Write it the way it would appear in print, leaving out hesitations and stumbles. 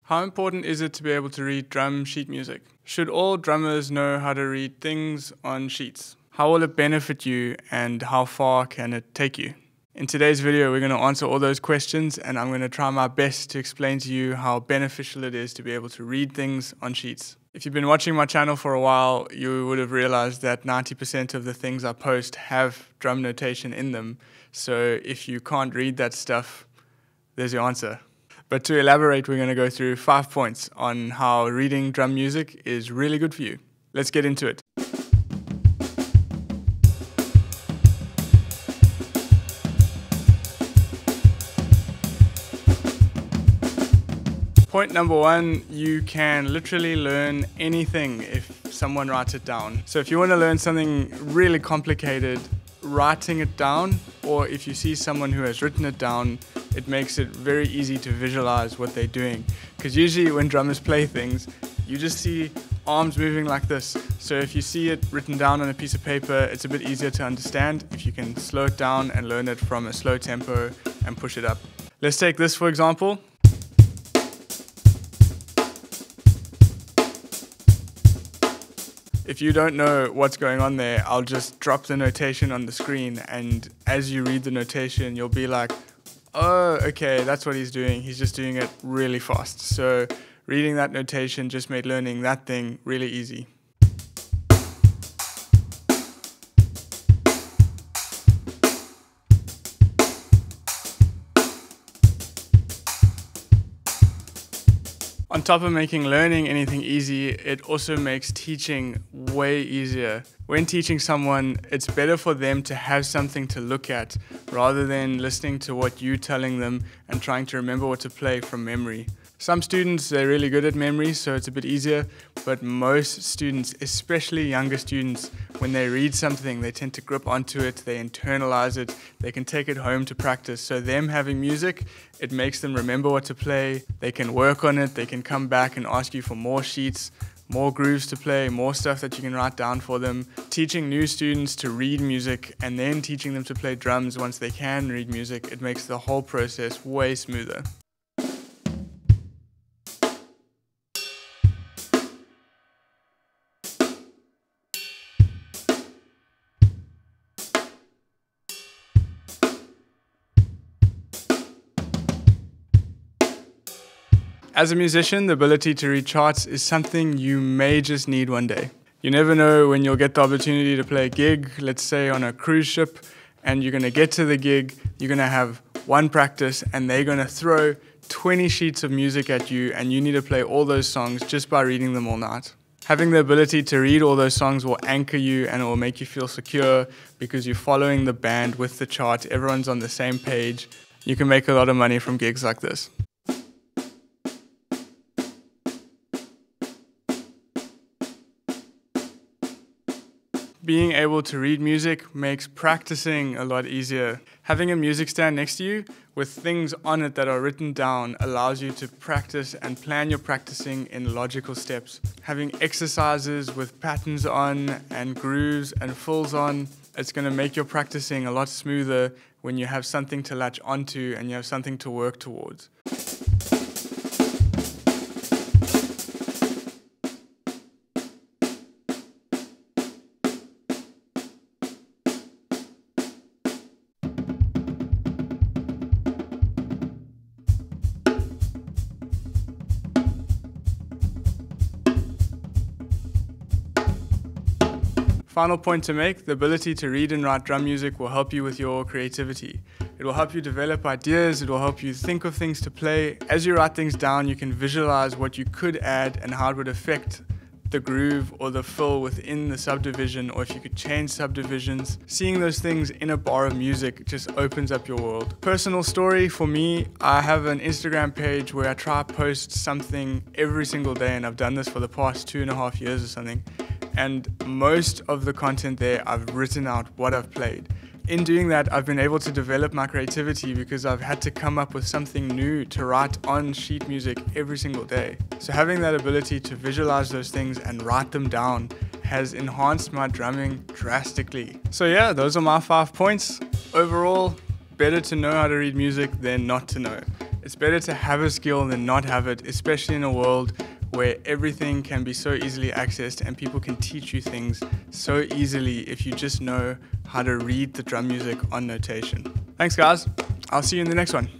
How important is it to be able to read drum sheet music? Should all drummers know how to read things on sheets? How will it benefit you and how far can it take you? In today's video, we're going to answer all those questions, and I'm going to try my best to explain to you how beneficial it is to be able to read things on sheets. If you've been watching my channel for a while, you would have realized that 90% of the things I post have drum notation in them. So if you can't read that stuff, there's your answer. But to elaborate, we're going to go through 5 points on how reading drum music is really good for you. Let's get into it. Point number 1, you can literally learn anything if someone writes it down. So if you want to learn something really complicated, writing it down, or if you see someone who has written it down, it makes it very easy to visualize what they're doing. Because usually when drummers play things, you just see arms moving like this. So if you see it written down on a piece of paper, it's a bit easier to understand if you can slow it down and learn it from a slow tempo and push it up. Let's take this for example. If you don't know what's going on there, I'll just drop the notation on the screen, and as you read the notation, you'll be like, oh, okay, that's what he's doing. He's just doing it really fast. So reading that notation just made learning that thing really easy. On top of making learning anything easy, it also makes teaching way easier. When teaching someone, it's better for them to have something to look at rather than listening to what you're telling them and trying to remember what to play from memory. Some students, they're really good at memory, so it's a bit easier, but most students, especially younger students, when they read something, they tend to grip onto it, they internalize it, they can take it home to practice. So them having music, it makes them remember what to play, they can work on it, they can come back and ask you for more sheets, more grooves to play, more stuff that you can write down for them. Teaching new students to read music and then teaching them to play drums once they can read music, it makes the whole process way smoother. As a musician, the ability to read charts is something you may just need one day. You never know when you'll get the opportunity to play a gig, let's say on a cruise ship, and you're going to get to the gig, you're going to have one practice, and they're going to throw 20 sheets of music at you, and you need to play all those songs just by reading them all night. Having the ability to read all those songs will anchor you and it will make you feel secure because you're following the band with the chart, everyone's on the same page. You can make a lot of money from gigs like this. Being able to read music makes practicing a lot easier. Having a music stand next to you with things on it that are written down allows you to practice and plan your practicing in logical steps. Having exercises with patterns on and grooves and fills on, it's going to make your practicing a lot smoother when you have something to latch onto and you have something to work towards. Final point to make, the ability to read and write drum music will help you with your creativity. It will help you develop ideas, it will help you think of things to play. As you write things down, you can visualize what you could add and how it would affect the groove or the fill within the subdivision, or if you could change subdivisions. Seeing those things in a bar of music just opens up your world. Personal story for me, I have an Instagram page where I try to post something every single day, and I've done this for the past 2.5 years or something. And most of the content there, I've written out what I've played. In doing that, I've been able to develop my creativity because I've had to come up with something new to write on sheet music every single day. So having that ability to visualize those things and write them down has enhanced my drumming drastically. So yeah, those are my 5 points. Overall, better to know how to read music than not to know. It's better to have a skill than not have it, especially in a world where everything can be so easily accessed and people can teach you things so easily if you just know how to read the drum music on notation. Thanks guys, I'll see you in the next one.